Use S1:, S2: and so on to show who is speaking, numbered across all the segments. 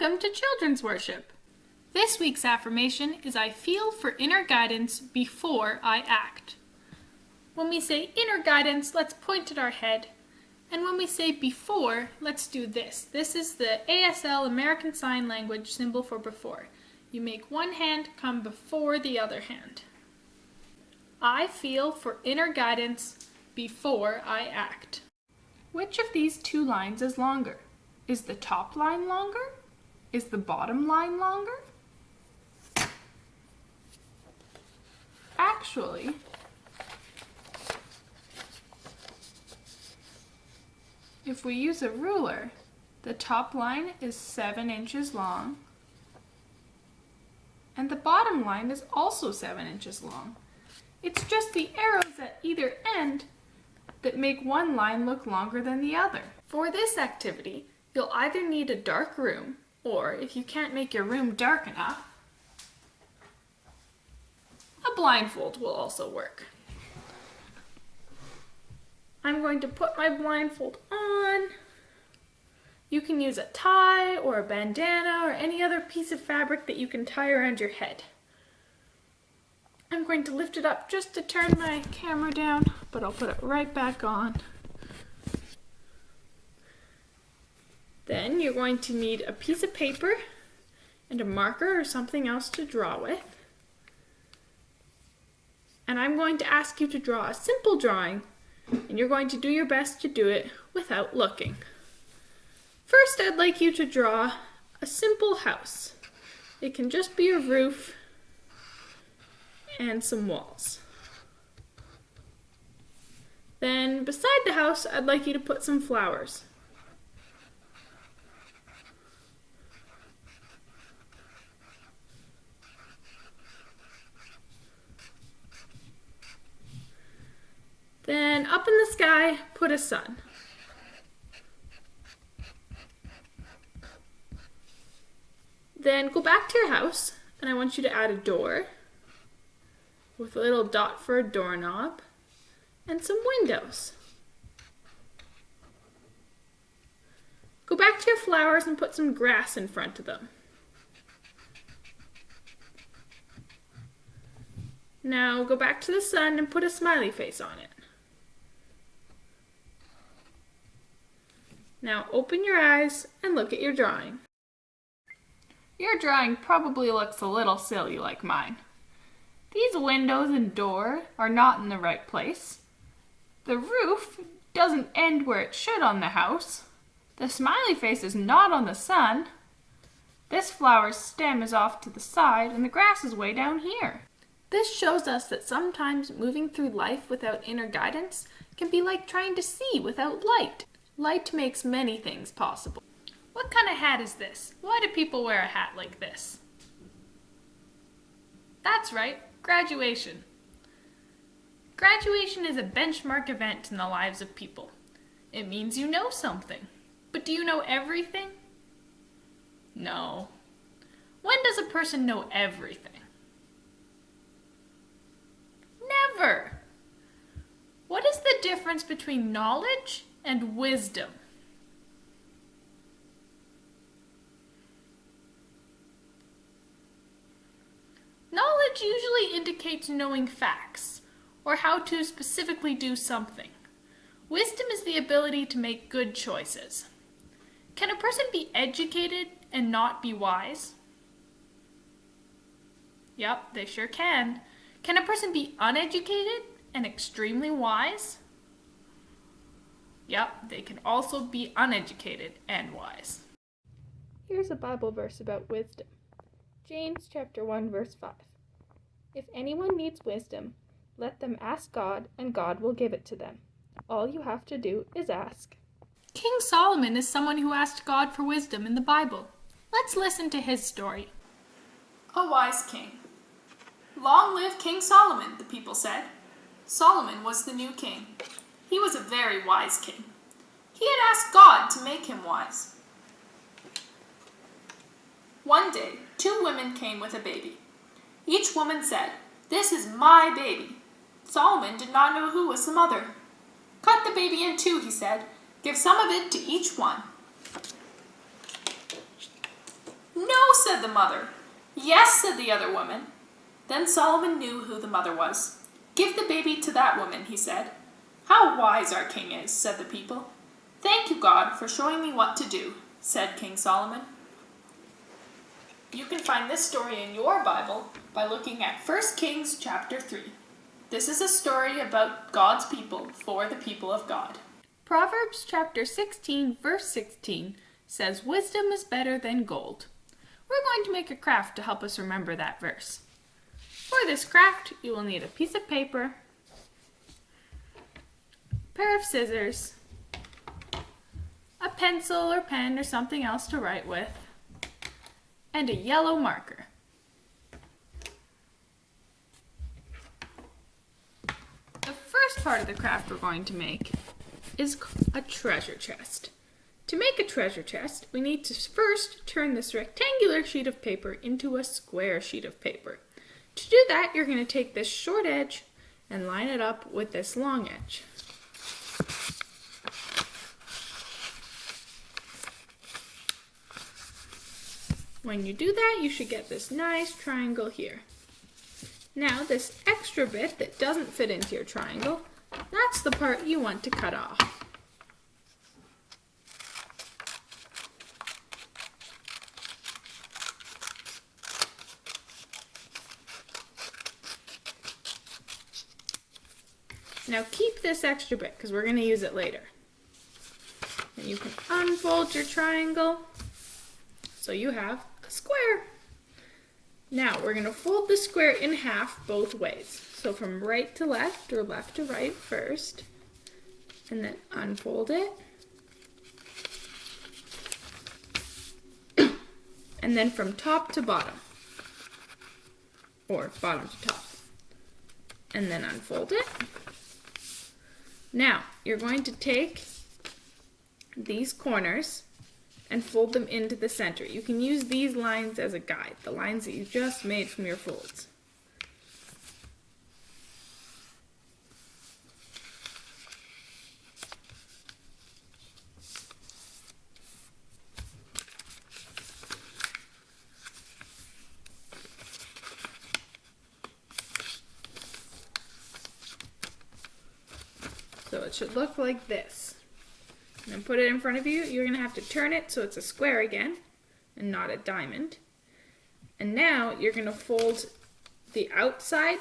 S1: Welcome to Children's Worship. This week's affirmation is I feel for inner guidance before I act. When we say inner guidance, let's point at our head. And when we say before, let's do this. This is the ASL American Sign Language symbol for before. You make one hand come before the other hand. I feel for inner guidance before I act. Which of these two lines is longer? Is the top line longer? Is the bottom line longer? Actually, if we use a ruler, the top line is 7 inches long, and the bottom line is also 7 inches long. It's just the arrows at either end that make one line look longer than the other. For this activity, you'll either need a dark room, or if you can't make your room dark enough, a blindfold will also work. I'm going to put my blindfold on. You can use a tie or a bandana or any other piece of fabric that you can tie around your head. I'm going to lift it up just to turn my camera down, but I'll put it right back on. Then you're going to need a piece of paper and a marker or something else to draw with. And I'm going to ask you to draw a simple drawing, and you're going to do your best to do it without looking. First, I'd like you to draw a simple house. It can just be a roof and some walls. Then beside the house, I'd like you to put some flowers. Then up in the sky, put a sun. Then go back to your house, and I want you to add a door with a little dot for a doorknob and some windows. Go back to your flowers and put some grass in front of them. Now go back to the sun and put a smiley face on it. Now open your eyes and look at your drawing. Your drawing probably looks a little silly like mine. These windows and door are not in the right place. The roof doesn't end where it should on the house. The smiley face is not on the sun. This flower's stem is off to the side and the grass is way down here. This shows us that sometimes moving through life without inner guidance can be like trying to see without light. Light makes many things possible. What kind of hat is this? Why do people wear a hat like this? That's right, graduation. Graduation is a benchmark event in the lives of people. It means you know something. But do you know everything? No. When does a person know everything? Never. What is the difference between knowledge and wisdom? Knowledge usually indicates knowing facts, or how to specifically do something. Wisdom is the ability to make good choices. Can a person be educated and not be wise? Yep, they sure can. Can a person be uneducated and extremely wise? Yep, they can also be uneducated and wise. Here's a Bible verse about wisdom. James chapter 1 verse 5. If anyone needs wisdom, let them ask God, and God will give it to them. All you have to do is ask. King Solomon is someone who asked God for wisdom in the Bible. Let's listen to his story. A wise king. Long live King Solomon, the people said. Solomon was the new king. He was a very wise king. He had asked God to make him wise. One day, 2 women came with a baby. Each woman said, "This is my baby." Solomon did not know who was the mother. "Cut the baby in 2, he said. "Give some of it to each one." said the mother. Yes, said the other woman. Then Solomon knew who the mother was. Give the baby to that woman, he said. How wise our king is, said the people. Thank you, God, for showing me what to do, said King Solomon. You can find this story in your Bible by looking at 1 Kings chapter 3. This is a story about God's people for the people of God. Proverbs chapter 16, verse 16 says, Wisdom is better than gold. We're going to make a craft to help us remember that verse. For this craft, you will need a piece of paper, a pair of scissors, a pencil or pen or something else to write with, and a yellow marker. The first part of the craft we're going to make is a treasure chest. To make a treasure chest, we need to first turn this rectangular sheet of paper into a square sheet of paper. To do that, you're going to take this short edge and line it up with this long edge. When you do that, you should get this nice triangle here. Now, this extra bit that doesn't fit into your triangle, that's the part you want to cut off. Now keep this extra bit because we're going to use it later. And you can unfold your triangle so you have a square. Now we're going to fold the square in half both ways. So from right to left or left to right first, and then unfold it. And then from top to bottom, or bottom to top, and then unfold it. Now, you're going to take these corners and fold them into the center. You can use these lines as a guide, the lines that you just made from your folds. So it should look like this. And then put it in front of you. You're going to have to turn it so it's a square again and not a diamond. And now you're going to fold the outside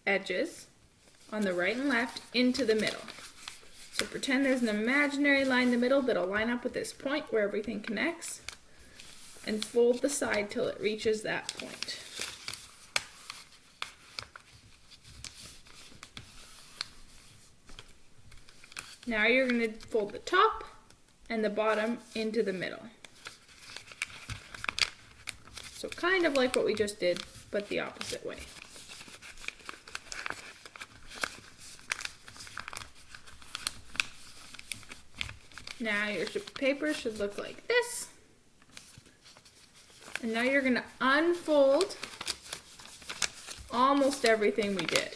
S1: edges on the right and left into the middle. So pretend there's an imaginary line in the middle that'll line up with this point where everything connects. And fold the side till it reaches that point. Now you're going to fold the top and the bottom into the middle. So kind of like what we just did, but the opposite way. Now your paper should look like this. And now you're going to unfold almost everything we did.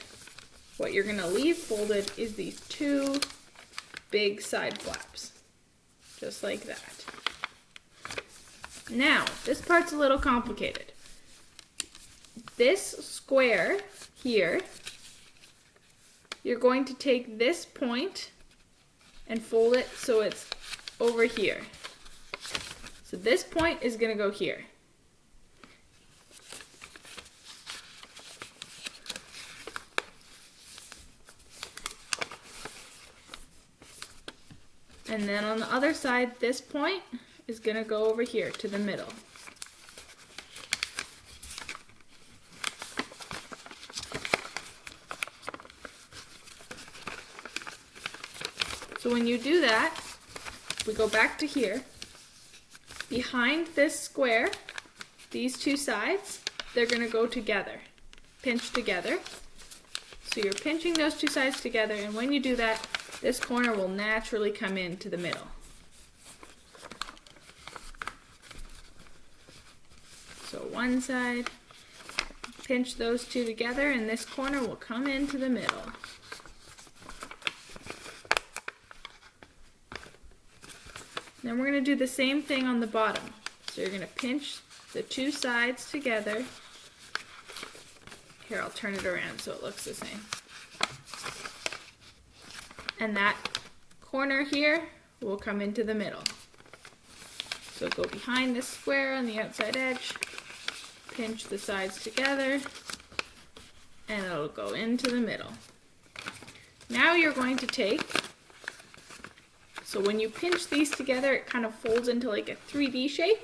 S1: What you're going to leave folded is these two big side flaps, just like that. Now, this part's a little complicated. This square here, you're going to take this point and fold it so it's over here. So this point is going to go here. And then on the other side, this point is going to go over here to the middle. So when you do that, we go back to here. Behind this square, these two sides, they're going to go together, pinch together. So you're pinching those two sides together, and when you do that, this corner will naturally come into the middle. So one side, pinch those two together, and this corner will come into the middle. Then we're going to do the same thing on the bottom. So you're going to pinch the two sides together. Here, I'll turn it around so it looks the same. And that corner here will come into the middle. So go behind this square on the outside edge, pinch the sides together, and it'll go into the middle. Now you're going to take, so when you pinch these together, it kind of folds into like a 3D shape.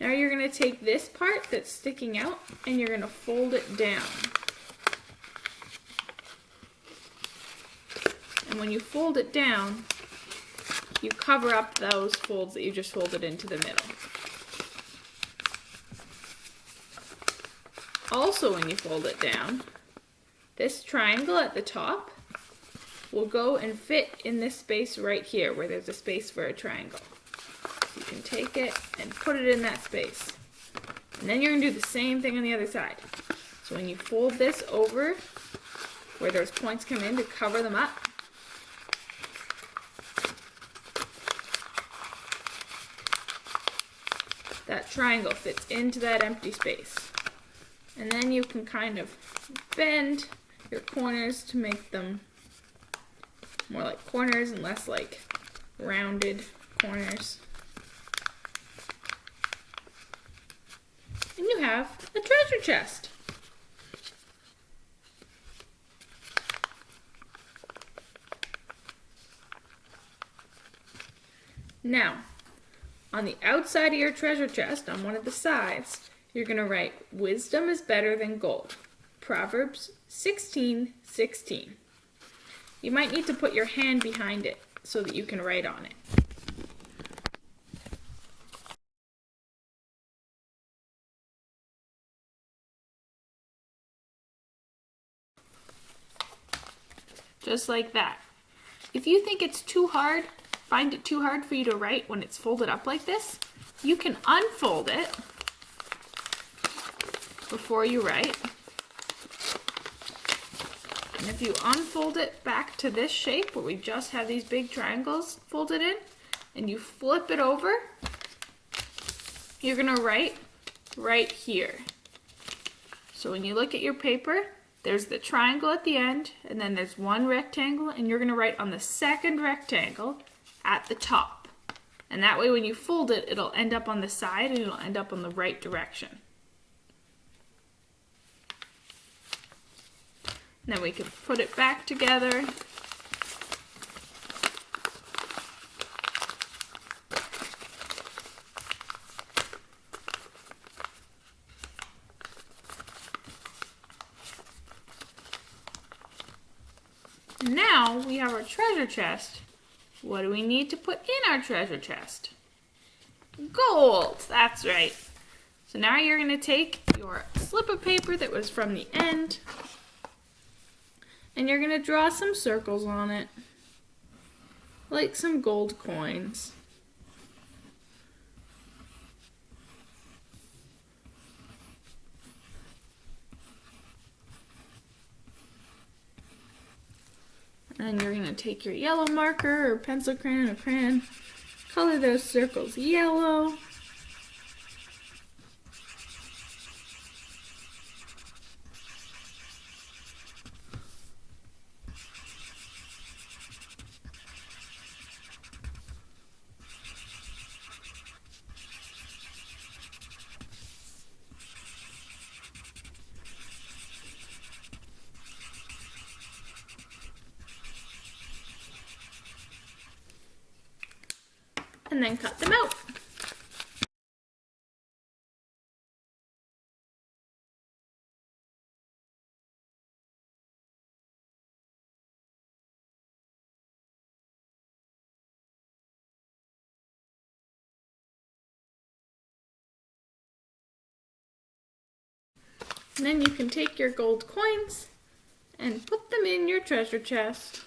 S1: Now you're going to take this part that's sticking out and you're going to fold it down. And when you fold it down, you cover up those folds that you just folded into the middle. Also, when you fold it down, this triangle at the top will go and fit in this space right here where there's a space for a triangle. So you can take it and put it in that space. And then you're going to do the same thing on the other side. So when you fold this over where those points come in to cover them up, that triangle fits into that empty space. And then you can kind of bend your corners to make them more like corners and less like rounded corners. And you have a treasure chest. Now, on the outside of your treasure chest, on one of the sides, you're going to write, "Wisdom is better than gold." Proverbs 16:16. You might need to put your hand behind it so that you can write on it. Just like that. If you think it's too hard, find it too hard for you to write when it's folded up like this, you can unfold it before you write. And if you unfold it back to this shape where we just have these big triangles folded in, and you flip it over, you're going to write right here. So when you look at your paper, there's the triangle at the end, and then there's one rectangle, and you're going to write on the second rectangle at the top. And that way when you fold it, it'll end up on the side and it'll end up on the right direction. And then we can put it back together. Now we have our treasure chest. What do we need to put in our treasure chest? Gold, that's right. So now you're going to take your slip of paper that was from the end, and you're going to draw some circles on it, like some gold coins. And you're going to take your yellow marker or pencil crayon or crayon, color those circles yellow. And then cut them out. And then you can take your gold coins and put them in your treasure chest.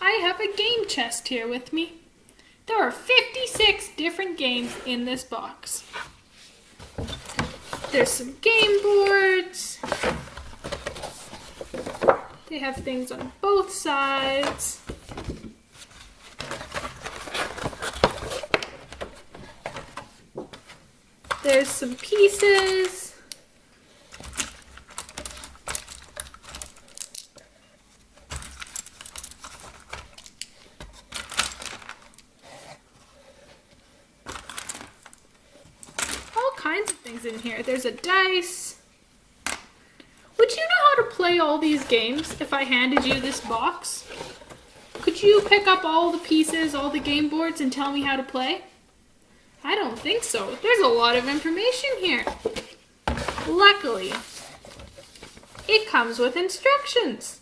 S1: I have a game chest here with me. There are 56 different games in this box. There's some game boards. They have things on both sides. There's some pieces. All kinds of things in here. There's a dice. Would you know how to play all these games if I handed you this box? Could you pick up all the pieces, all the game boards, and tell me how to play? I don't think so. There's a lot of information here. Luckily, it comes with instructions.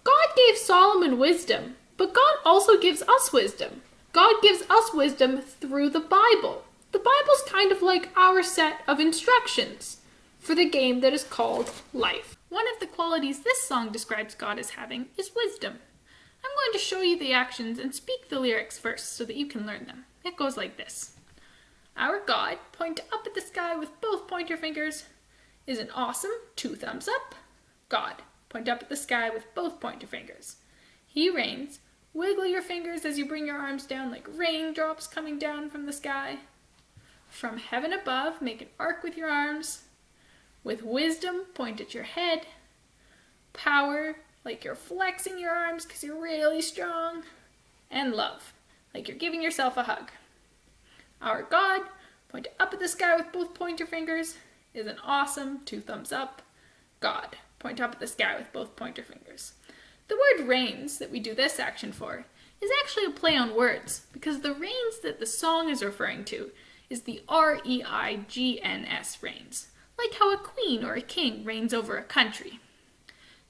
S1: God gave Solomon wisdom, but God also gives us wisdom. God gives us wisdom through the Bible. The Bible's kind of like our set of instructions for the game that is called life. One of the qualities this song describes God as having is wisdom. I'm going to show you the actions and speak the lyrics first so that you can learn them. It goes like this. Our God, point up at the sky with both pointer fingers, is an awesome 2 thumbs up. God, point up at the sky with both pointer fingers. He reigns. Wiggle your fingers as you bring your arms down like raindrops coming down from the sky. From heaven above, make an arc with your arms. With wisdom, point at your head. Power, like you're flexing your arms because you're really strong. And love, like you're giving yourself a hug. Our God, point up at the sky with both pointer fingers, is an awesome 2 thumbs up. God, point up at the sky with both pointer fingers. The word reigns that we do this action for is actually a play on words because the reigns that the song is referring to is the R-E-I-G-N-S reigns, like how a queen or a king reigns over a country.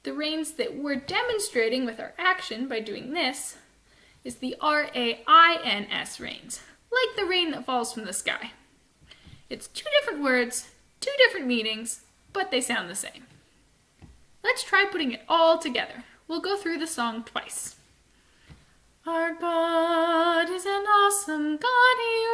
S1: The reigns that we're demonstrating with our action by doing this is the R-A-I-N-S reigns, like the rain that falls from the sky. It's 2 different words, 2 different meanings, but they sound the same. Let's try putting it all together. We'll go through the song twice. Our God is an awesome God, He